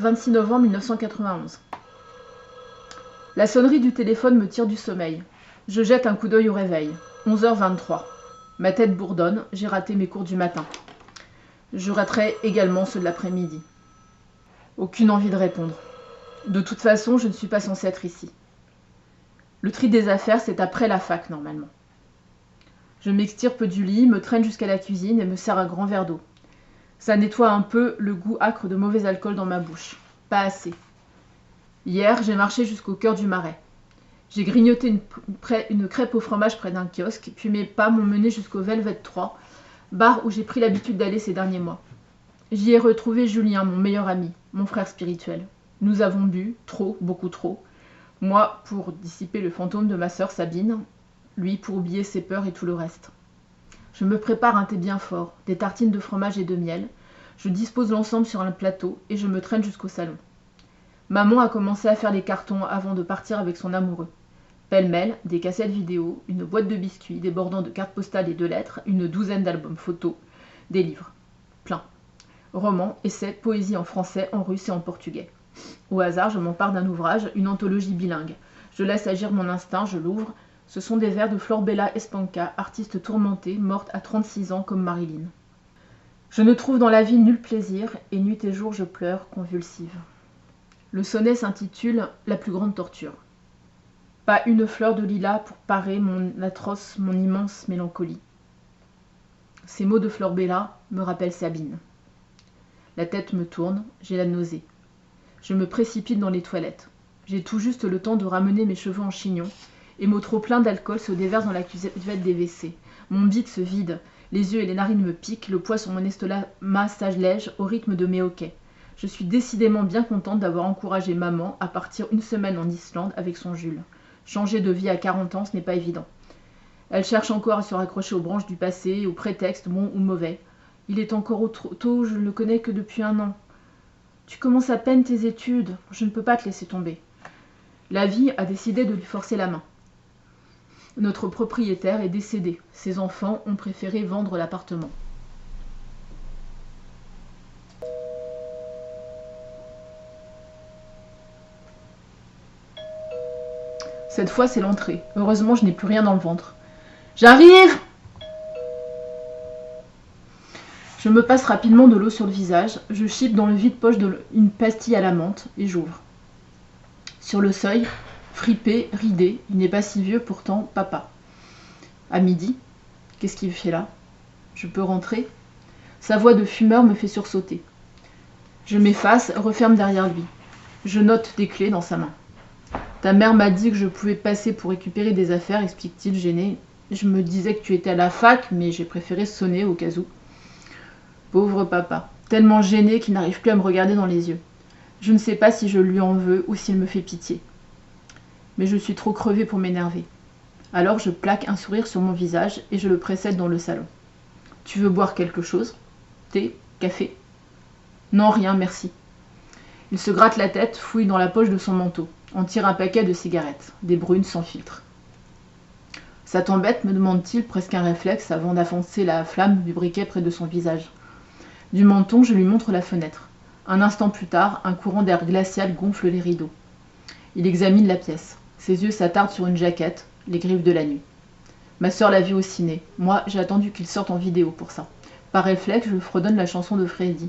26 novembre 1991. La sonnerie du téléphone me tire du sommeil. Je jette un coup d'œil au réveil. 11h23. Ma tête bourdonne, j'ai raté mes cours du matin. Je raterai également ceux de l'après-midi. Aucune envie de répondre. De toute façon, je ne suis pas censée être ici. Le tri des affaires, c'est après la fac, normalement. Je m'extirpe du lit, me traîne jusqu'à la cuisine et me sers un grand verre d'eau. Ça nettoie un peu le goût âcre de mauvais alcool dans ma bouche. Pas assez. Hier, j'ai marché jusqu'au cœur du Marais. J'ai grignoté une crêpe au fromage près d'un kiosque, puis mes pas m'ont mené jusqu'au Velvet 3, bar où j'ai pris l'habitude d'aller ces derniers mois. J'y ai retrouvé Julien, mon meilleur ami, mon frère spirituel. Nous avons bu, trop, beaucoup trop. Moi, pour dissiper le fantôme de ma sœur Sabine, lui pour oublier ses peurs et tout le reste. Je me prépare un thé bien fort, des tartines de fromage et de miel. Je dispose l'ensemble sur un plateau et je me traîne jusqu'au salon. Maman a commencé à faire les cartons avant de partir avec son amoureux. Pêle-mêle, des cassettes vidéo, une boîte de biscuits débordant de cartes postales et de lettres, une douzaine d'albums photos, des livres. Plein. Romans, essais, poésie en français, en russe et en portugais. Au hasard, je m'empare d'un ouvrage, une anthologie bilingue. Je laisse agir mon instinct, je l'ouvre. Ce sont des vers de Florbella Espanca, artiste tourmentée, morte à 36 ans comme Marilyn. Je ne trouve dans la vie nul plaisir, et nuit et jour je pleure, convulsive. Le sonnet s'intitule « La plus grande torture ». Pas une fleur de lilas pour parer mon atroce, mon immense mélancolie. Ces mots de Florbella me rappellent Sabine. La tête me tourne, j'ai la nausée. Je me précipite dans les toilettes. J'ai tout juste le temps de ramener mes cheveux en chignon, et mon trop-plein d'alcool se déverse dans la cuvette des WC. Mon bide se vide, les yeux et les narines me piquent, le poids sur mon estomac s'allège au rythme de mes hoquets. Je suis décidément bien contente d'avoir encouragé maman à partir une semaine en Islande avec son Jules. Changer de vie à 40 ans, ce n'est pas évident. Elle cherche encore à se raccrocher aux branches du passé, aux prétextes, bons ou mauvais. Il est encore trop tôt, je ne le connais que depuis 1 an. Tu commences à peine tes études, je ne peux pas te laisser tomber. La vie a décidé de lui forcer la main. Notre propriétaire est décédé. Ses enfants ont préféré vendre l'appartement. Cette fois, c'est l'entrée. Heureusement, je n'ai plus rien dans le ventre. J'arrive! Je me passe rapidement de l'eau sur le visage. Je chipe dans le vide-poche une pastille à la menthe et j'ouvre. Sur le seuil, fripé, ridé, il n'est pas si vieux pourtant, papa. À midi, qu'est-ce qu'il fait là? Je peux rentrer? Sa voix de fumeur me fait sursauter. Je m'efface, referme derrière lui. Je note des clés dans sa main. Ta mère m'a dit que je pouvais passer pour récupérer des affaires, explique-t-il gêné. Je me disais que tu étais à la fac, mais j'ai préféré sonner au cas où. Pauvre papa, tellement gêné qu'il n'arrive plus à me regarder dans les yeux. Je ne sais pas si je lui en veux ou s'il me fait pitié. Mais je suis trop crevée pour m'énerver. Alors je plaque un sourire sur mon visage et je le précède dans le salon. Tu veux boire quelque chose? Thé? Café? Non, rien, merci. Il se gratte la tête, fouille dans la poche de son manteau. En tire un paquet de cigarettes, des brunes sans filtre. Ça t'embête, me demande-t-il, presque un réflexe, avant d'affoncer la flamme du briquet près de son visage. Du menton, je lui montre la fenêtre. Un instant plus tard, un courant d'air glacial gonfle les rideaux. Il examine la pièce. Ses yeux s'attardent sur une jaquette, les griffes de la nuit. Ma sœur l'a vu au ciné. Moi, j'ai attendu qu'il sorte en vidéo pour ça. Par réflexe, je fredonne la chanson de Freddy.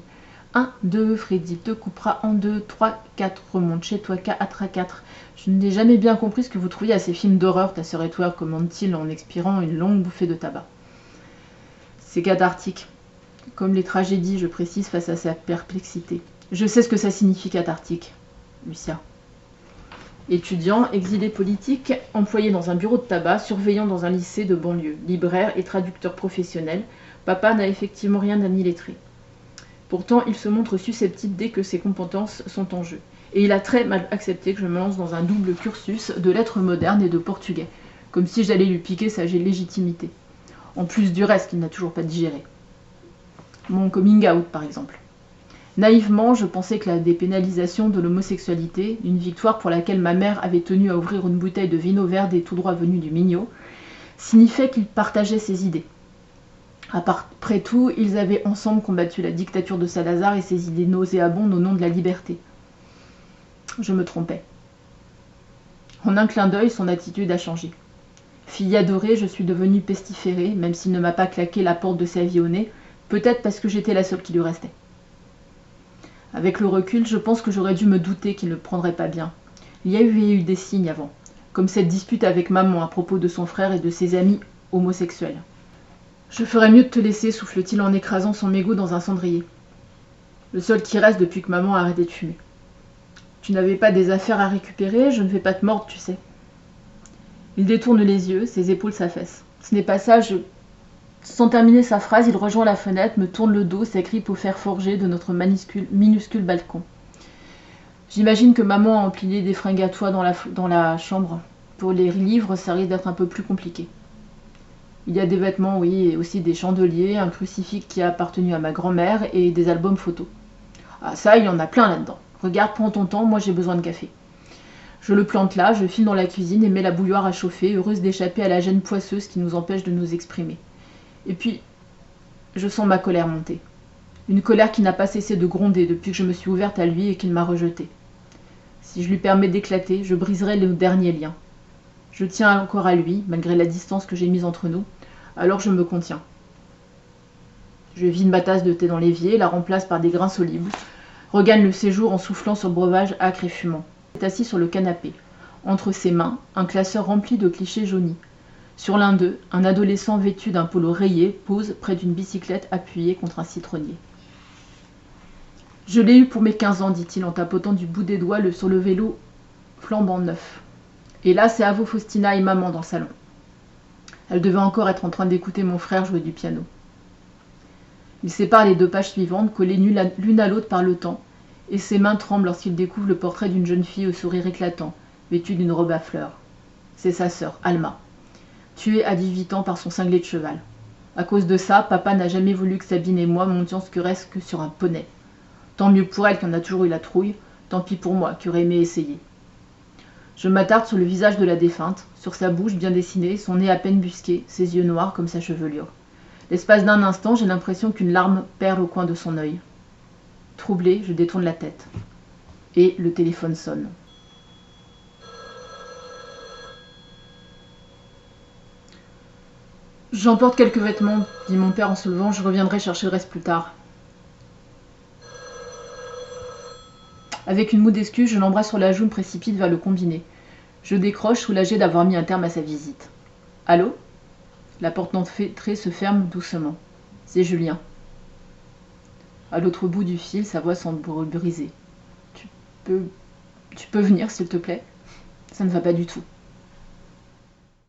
1, 2, Freddy te coupera en 2, 3, 4, remonte chez toi, 4 à 4. Je n'ai jamais bien compris ce que vous trouviez à ces films d'horreur, ta sœur et toi, commande-t-il en expirant une longue bouffée de tabac. C'est cathartique. Comme les tragédies, je précise face à sa perplexité. Je sais ce que ça signifie cathartique, Lucia. Étudiant, exilé politique, employé dans un bureau de tabac, surveillant dans un lycée de banlieue, libraire et traducteur professionnel, papa n'a effectivement rien d'un illettré. Pourtant, il se montre susceptible dès que ses compétences sont en jeu. Et il a très mal accepté que je me lance dans un double cursus de lettres modernes et de portugais, comme si j'allais lui piquer sa légitimité. En plus du reste qu'il n'a toujours pas digéré. Mon coming out, par exemple. Naïvement, je pensais que la dépénalisation de l'homosexualité, une victoire pour laquelle ma mère avait tenu à ouvrir une bouteille de vino verde et tout droit venu du Mignot, signifiait qu'il partageait ses idées. Après tout, ils avaient ensemble combattu la dictature de Salazar et ses idées nauséabondes au nom de la liberté. Je me trompais. En un clin d'œil, son attitude a changé. Fille adorée, je suis devenue pestiférée, même s'il ne m'a pas claqué la porte de sa vie au nez, peut-être parce que j'étais la seule qui lui restait. Avec le recul, je pense que j'aurais dû me douter qu'il ne prendrait pas bien. Il y a eu des signes avant, comme cette dispute avec maman à propos de son frère et de ses amis homosexuels. Je ferais mieux de te laisser, souffle-t-il en écrasant son mégot dans un cendrier. Le seul qui reste depuis que maman a arrêté de fumer. Tu n'avais pas des affaires à récupérer, je ne vais pas te mordre, tu sais. Il détourne les yeux, ses épaules s'affaissent. Ce n'est pas ça, Sans terminer sa phrase, il rejoint la fenêtre, me tourne le dos, s'agrippe au fer forgé de notre minuscule balcon. J'imagine que maman a empilé des fringues à toi dans la chambre. Pour les livres, ça risque d'être un peu plus compliqué. Il y a des vêtements, oui, et aussi des chandeliers, un crucifix qui a appartenu à ma grand-mère et des albums photos. Ah ça, il y en a plein là-dedans. Regarde, prends ton temps, moi j'ai besoin de café. Je le plante là, je file dans la cuisine et mets la bouilloire à chauffer, heureuse d'échapper à la gêne poisseuse qui nous empêche de nous exprimer. Et puis, je sens ma colère monter. Une colère qui n'a pas cessé de gronder depuis que je me suis ouverte à lui et qu'il m'a rejetée. Si je lui permets d'éclater, je briserai le dernier lien. Je tiens encore à lui, malgré la distance que j'ai mise entre nous, alors je me contiens. Je vide ma tasse de thé dans l'évier, la remplace par des grains solubles, regagne le séjour en soufflant sur le breuvage acre et fumant. Il est assis sur le canapé. Entre ses mains, un classeur rempli de clichés jaunis. Sur l'un d'eux, un adolescent vêtu d'un polo rayé pose près d'une bicyclette appuyée contre un citronnier. « Je l'ai eu pour mes 15 ans, dit-il en tapotant du bout des doigts sur le vélo flambant neuf. Et là, c'est Avo Faustina et maman dans le salon. Elle devait encore être en train d'écouter mon frère jouer du piano. Il sépare les 2 pages suivantes, collées l'une à l'autre par le temps, et ses mains tremblent lorsqu'il découvre le portrait d'une jeune fille au sourire éclatant, vêtue d'une robe à fleurs. C'est sa sœur, Alma, tuée à 18 ans par son cinglé de cheval. À cause de ça, papa n'a jamais voulu que Sabine et moi montions ce que reste que sur un poney. Tant mieux pour elle qui en a toujours eu la trouille, tant pis pour moi qui aurais aimé essayer. Je m'attarde sur le visage de la défunte, sur sa bouche bien dessinée, son nez à peine busqué, ses yeux noirs comme sa chevelure. L'espace d'un instant, j'ai l'impression qu'une larme perle au coin de son œil. Troublée, je détourne la tête. Et le téléphone sonne. J'emporte quelques vêtements, dit mon père en se levant, je reviendrai chercher le reste plus tard. Avec une moue d'excuse, je l'embrasse sur la joue, me précipite vers le combiné. Je décroche, soulagée d'avoir mis un terme à sa visite. Allô ? La porte d'entrée se ferme doucement. C'est Julien. À l'autre bout du fil, sa voix semble brisée. Tu peux venir, s'il te plaît ? Ça ne va pas du tout.